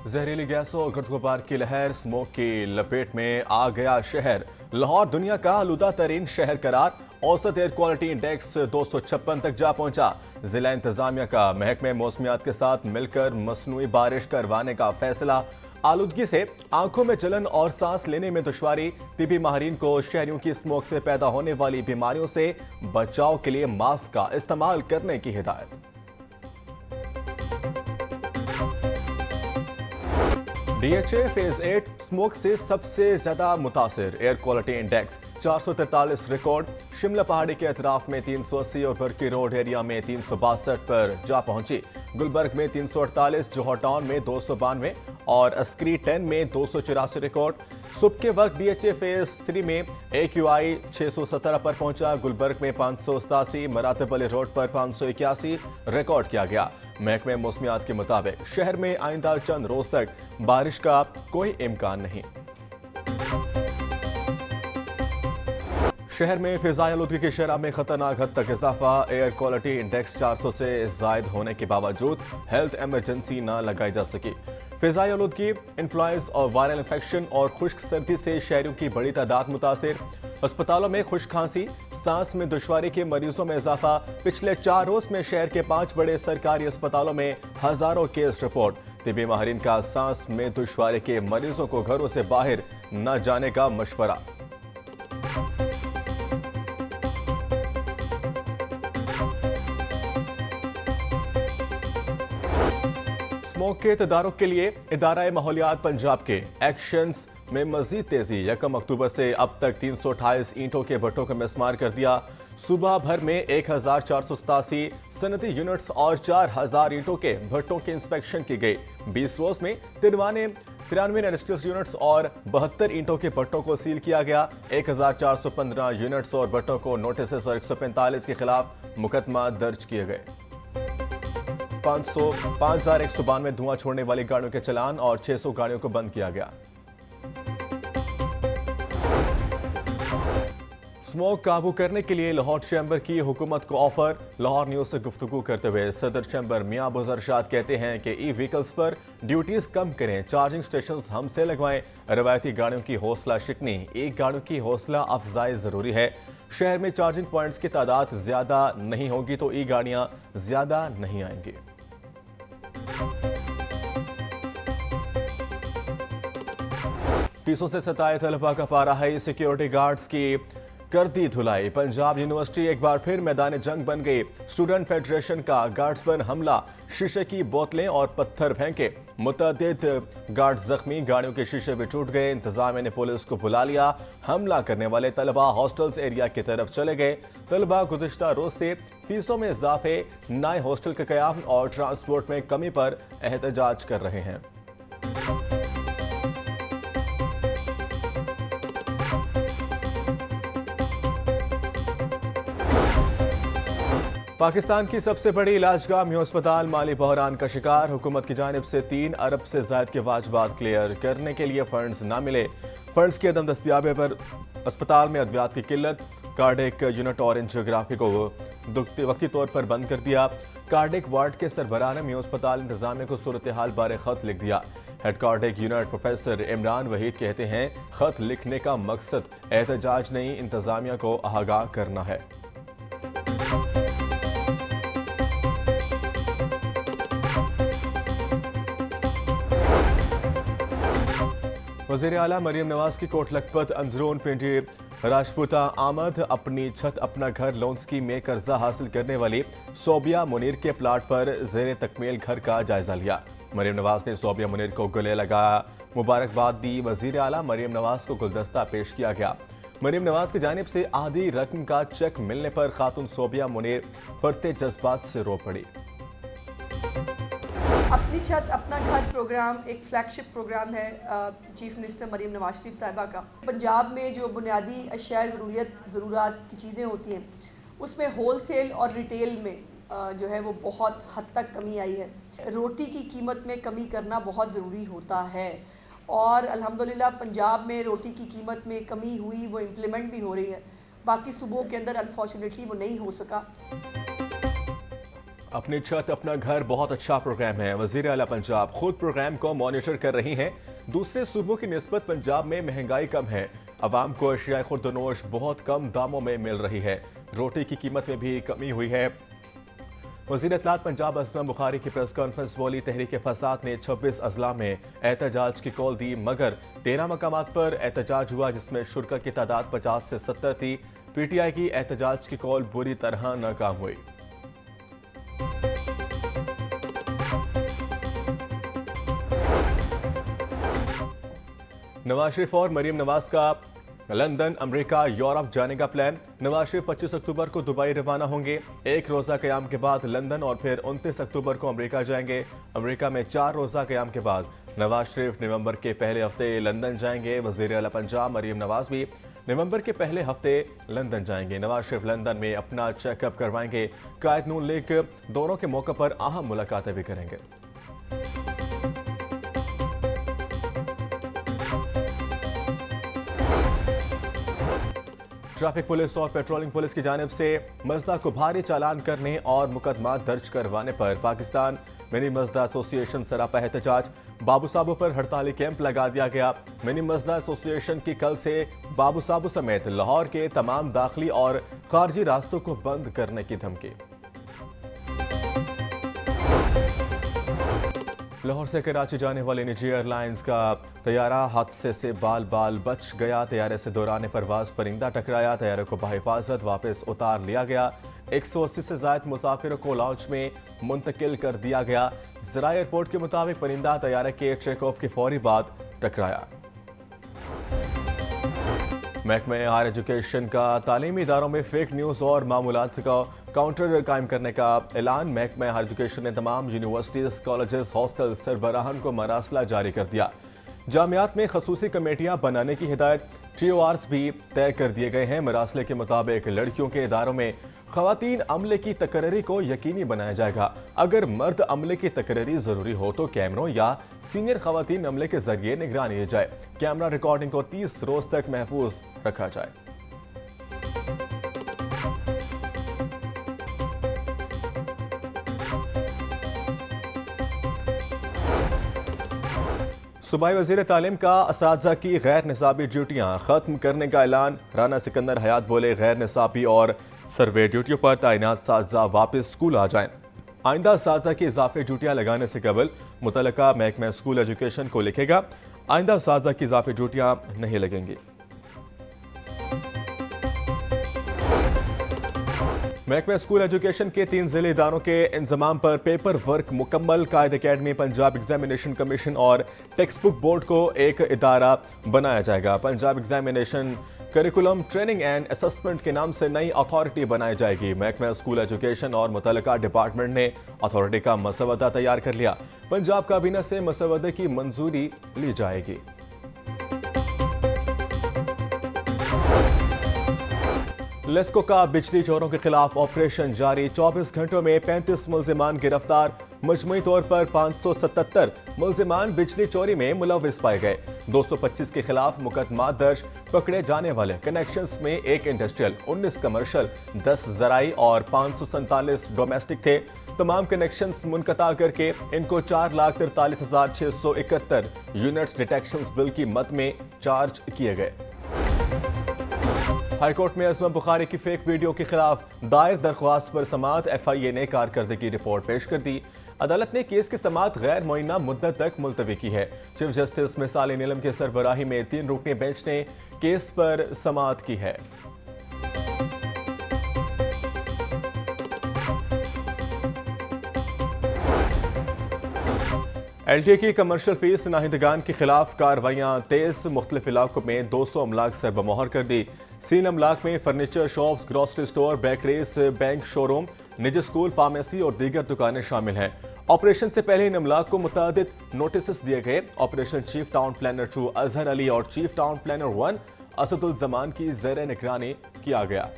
जहरीली गैसों और गर्द गुबार की लहर, स्मोक की लपेट में आ गया शहर। लाहौर दुनिया का आलूदा तरीन शहर करार। औसत एयर क्वालिटी इंडेक्स 256 तक जा पहुंचा। जिला इंतजामिया का महकमे मौसमियात के साथ मिलकर मसनूई बारिश करवाने का फैसला। आलूदगी से आंखों में जलन और सांस लेने में दुश्वारी। तिबी माहिरीन को शहरियों की स्मोक से पैदा होने वाली बीमारियों से बचाव के लिए मास्क का इस्तेमाल करने की हिदायत। डीएचए फेज 8 स्मोक से सबसे ज्यादा मुतासिर। Air quality index 443 record. Shimla पहाड़ी के अतराफ में 380 और बरकी रोड एरिया में 362 पर जा पहुंची। गुलबर्ग में 348, जोहर टाउन में 292 और अस्करी 10 में 284 रिकॉर्ड। सुबह के वक्त डीएचए फेज 3 में AQI 617 पर पहुंचा। गुलबर्ग में 587, मरातब अली रोड पर 581 रिकॉर्ड किया गया। महकमे मौसमियात के मुताबिक शहर में आइंदा चंद रोज तक बारिश का कोई इम्कान नहीं। शहर में फिजाई आलूदगी की शरह में खतरनाक हद तक इजाफा। एयर क्वालिटी इंडेक्स 400 से जायद होने के बावजूद हेल्थ इमरजेंसी न लगाई जा सकी। फिजाई आलूदगी, इन्फ्लुएंजा और वायरल इन्फेक्शन और खुश्क सर्दी से शहरियों की बड़ी तादाद मुतासिर। अस्पतालों में खुश्क खांसी, सांस में दुश्वारी के मरीजों में इजाफा। पिछले 4 रोज में शहर के 5 बड़े सरकारी अस्पतालों में हजारों केस रिपोर्ट। तिबी माहिरीन का सांस में दुश्वारी के मरीजों को घरों से बाहर न जाने का मशवरा। स्मोक के तदारुक के लिए इदारा माहौलियात पंजाब के एक्शंस में मजीद तेजी। 1 अक्टूबर से अब तक 328 ईंटों के भट्टों को मिसमार कर दिया। सुबह भर में 1487 सनती यूनिट्स और 4000 ईंटों के भट्टों की इंस्पेक्शन की गई। 20 रोज में 93 इंडस्ट्रियल यूनिट्स और 72 ईंटों के भट्टों को सील किया गया। 1415 यूनिट्स और भट्टों को नोटिस और 145 के खिलाफ मुकदमा दर्ज किए गए। 5192 धुआं छोड़ने वाली गाड़ियों के चलान और 600 गाड़ियों को बंद किया गया। स्मोक काबू करने के लिए लाहौर चैम्बर की हुकूमत को ऑफर। लाहौर न्यूज से गुफ्तगू करते हुए सदर चैम्बर मियां अबू अरशाद कहते हैं कि ई व्हीकल्स पर ड्यूटीज कम करें, चार्जिंग स्टेशंस हमसे लगवाएं। रवायती गाड़ियों की हौसला शिकनी, एक गाड़ियों की हौसला अफजाई जरूरी है। शहर में चार्जिंग पॉइंट्स की तादाद ज्यादा नहीं होगी तो ई गाड़ियां ज्यादा नहीं आएंगी। फीसों से सताए तलबा का पारा है। सिक्योरिटी गार्ड्स की कर दी धुलाई। पंजाब यूनिवर्सिटी एक बार फिर मैदान जंग बन गई। स्टूडेंट फेडरेशन का गार्ड्स पर हमला, शीशे की बोतलें और पत्थर फेंके। मुतअद्दिद गार्ड जख्मी, गाड़ियों के शीशे भी टूट गए। इंतजामिया ने पुलिस को बुला लिया। हमला करने वाले तलबा हॉस्टल्स एरिया की तरफ चले गए। तलबा गुज़िश्ता रोज से फीसों में इजाफे, नए हॉस्टल के क़याम और ट्रांसपोर्ट में कमी पर एहतजाज कर रहे हैं। पाकिस्तान की सबसे बड़ी इलाजगाह में अस्पताल माली बहरान का शिकार। हुकूमत की जानिब से 3 अरब से ज्यादा के वाजबात क्लियर करने के लिए फंड्स न मिले। फंड्स की अदम दस्तियाबी पर अस्पताल में अद्वियात की किल्लत। कार्डिक यूनिट और एंजियोग्राफी को वक्ती तौर पर बंद कर दिया। कार्डिक वार्ड के सरबराह ने मियां अस्पताल इंतजामिया को सूरत हाल बारे खत लिख दिया। Head cardiac unit professor Imran Waheed कहते हैं, खत लिखने का मकसद एहतजाज नहीं, इंतजामिया को आगाह करना है। वज़ीर आला मरियम नवाज की कोट लखपत अंदरून पिंडी राजपूता आमद। अपनी छत अपना घर लोन स्कीम में कर्जा हासिल करने वाली सोबिया मुनीर के प्लाट पर ज़ेर तकमील घर का जायजा लिया। मरियम नवाज ने सोबिया मुनीर को गले लगाया, मुबारकबाद दी। वज़ीर आला मरियम नवाज को गुलदस्ता पेश किया गया। मरियम नवाज की जानिब से आधी रकम का चेक मिलने पर खातून सोबिया मुनीर फरते जज्बात से रो पड़ी। अपनी छत अपना घर प्रोग्राम एक फ्लैगशिप प्रोग्राम है चीफ मिनिस्टर मरीम नवाज शरीफ साहिबा का। पंजाब में जो बुनियादी अशियाए ज़रूरत की चीज़ें होती हैं उसमें होल सेल और रिटेल में जो है वो बहुत हद तक कमी आई है। रोटी की कीमत में कमी करना बहुत ज़रूरी होता है और अल्हम्दुलिल्लाह पंजाब में रोटी की कीमत में कमी हुई, वो इम्प्लीमेंट भी हो रही है। बाकी सूबों के अंदर अनफॉर्चुनेटली वो नहीं हो सका। अपनी छत अपना घर बहुत अच्छा प्रोग्राम है। वजीर आला पंजाब खुद प्रोग्राम को मॉनिटर कर रही हैं। दूसरे सूबों की निस्बत पंजाब में महंगाई कम है। आवाम को अशिया खुर्दनोश बहुत कम दामों में मिल रही है। रोटी की कीमत में भी कमी हुई है। वज़ीर इत्तलात पंजाब असलम बुखारी की प्रेस कॉन्फ्रेंस बोली, तहरीक फसाद ने 26 अजला में एहतजाज की कॉल दी, मगर 13 मकामात पर एहतजाज हुआ जिसमें शुरका की तादाद 50 से 70 थी। PTI की एहतजाज की कॉल बुरी तरह नाकाम हुई। नवाज शरीफ और मरीम नवाज का लंदन, अमेरिका, यूरोप जाने का प्लान। नवाज शरीफ 25 अक्टूबर को दुबई रवाना होंगे। एक रोज़ा क़याम के बाद लंदन और फिर 29 अक्टूबर को अमेरिका जाएंगे। अमेरिका में 4 रोज़ा क़याम के बाद नवाज शरीफ नवंबर के पहले हफ्ते लंदन जाएंगे। वज़ीर आला पंजाब मरीम नवाज भी नवंबर के पहले हफ्ते लंदन जाएंगे। नवाज शरीफ लंदन में अपना चेकअप करवाएंगे। कायद नून लीग दोनों के मौके पर अहम मुलाकातें भी करेंगे। ट्रैफिक पुलिस और पेट्रोलिंग पुलिस की जानिब से मजदा को भारी चालान करने और मुकदमा दर्ज करवाने पर पाकिस्तान मिनी मजदा एसोसिएशन सरापा एहतजाज। बाबू साबू पर हड़ताली कैंप लगा दिया गया। मिनी मजदा एसोसिएशन की कल से बाबू साबू समेत लाहौर के तमाम दाखिली और खारजी रास्तों को बंद करने की धमकी। लाहौर से कराची जाने वाली निजी एयरलाइंस का तैयारा हादसे से बाल बाल बच गया। तैयारे से दौरान परवाज परिंदा टकराया। तैयारे को बहिफाजत वापस उतार लिया गया। 180 से ज्यादा मुसाफिरों को लॉन्च में मुंतकिल कर दिया गया। ज़रा एयरपोर्ट के मुताबिक परिंदा तैयारे के टेक ऑफ के फौरी बाद टकराया। महकमे हायर एजुकेशन का तालीमी इदारों में फेक न्यूज़ और मामूलात का काउंटर कायम करने का ऐलान। महकमे हायर एजुकेशन ने तमाम यूनिवर्सिटीज़, कॉलेजेस, हॉस्टल सरबराहान को मरासला जारी कर दिया। जामियात में खसूसी कमेटियां बनाने की हिदायत। TORs भी तय कर दिए गए हैं। मरासले के मुताबिक लड़कियों के इदारों में खवातीन अमले की तकर्री को यकीनी बनाया जाएगा। अगर मर्द अमले की तकर्री जरूरी हो तो कैमरों या सीनियर खवातीन अमले के जरिए निगरानी की जाए। कैमरा रिकॉर्डिंग को 30 रोज तक महफूज रखा जाए। सूबाई वज़ीर तालीम का असातिज़ा की गैर निसाबी ड्यूटियाँ ख़त्म करने का ऐलान। राना सिकंदर हयात बोले, गैर निसाबी और सर्वे ड्यूटियों पर तैनात असातिज़ा वापस स्कूल आ जाएं। आइंदा असातिज़ा की इजाफी ड्यूटियाँ लगाने से कबल मुतल्लिका महकमा स्कूल एजुकेशन को लिखेगा। आइंदा असातिज़ा की इजाफी ड्यूटियाँ नहीं लगेंगी। महकमा स्कूल एजुकेशन के 3 ज़िले इदारों के इंतजाम पर पेपर वर्क मुकम्मल। कायद अकेडमी, पंजाब एग्जामिनेशन कमीशन और टेक्स्ट बुक बोर्ड को एक इदारा बनाया जाएगा। Punjab examination curriculum training and assessment के नाम से नई अथॉरिटी बनाई जाएगी। महकमा स्कूल एजुकेशन और मुतल्लिका डिपार्टमेंट ने अथॉरिटी का मसवदा तैयार कर लिया। पंजाब काबीना से मसवदे की मंजूरी ली जाएगी। लेस्को का बिजली चोरों के खिलाफ ऑपरेशन जारी। 24 घंटों में 35 मुलजिमान गिरफ्तार। मजमूई तौर पर 577 मुलजिमान बिजली चोरी में मुलविस पाए गए। 225 के खिलाफ मुकदमा दर्ज। पकड़े जाने वाले कनेक्शंस में 1 इंडस्ट्रियल, 19 कमर्शियल, 10 ज़राई और 547 डोमेस्टिक थे। तमाम कनेक्शंस मुनक़ता करके इनको 4,43,671 यूनिट्स डिटेक्शन बिल की मद में चार्ज किए गए। हाईकोर्ट में असलम बुखारी की फेक वीडियो के खिलाफ दायर दरख्वास्त पर समाअत। FIA ने कारकर्दगी रिपोर्ट पेश कर दी। अदालत ने केस की समाअत गैर मुअय्यना मुद्दत तक मुलतवी की है। चीफ जस्टिस मिसाल नीलम के सरबराही में 3 रुकनी बेंच ने केस पर समाअत की है। LTA की कमर्शियल फीस नाहिदगान के खिलाफ कार्रवाइयाँ तेज। मुख्तलिफ इलाकों में 200 अमलाक से बमोहर कर दी। 3 अमलाक में furniture shops, grocery store, bakeries, bank, showroom, निजी स्कूल, फार्मेसी और दीगर दुकानें शामिल हैं। ऑपरेशन से पहले इन अमलाक को मुतअद्दिद नोटिस दिए गए। Operation chief town planner 2 Azhar Ali और chief town planner 1 Asadul Zaman की ज़ेर निगरानी किया गया।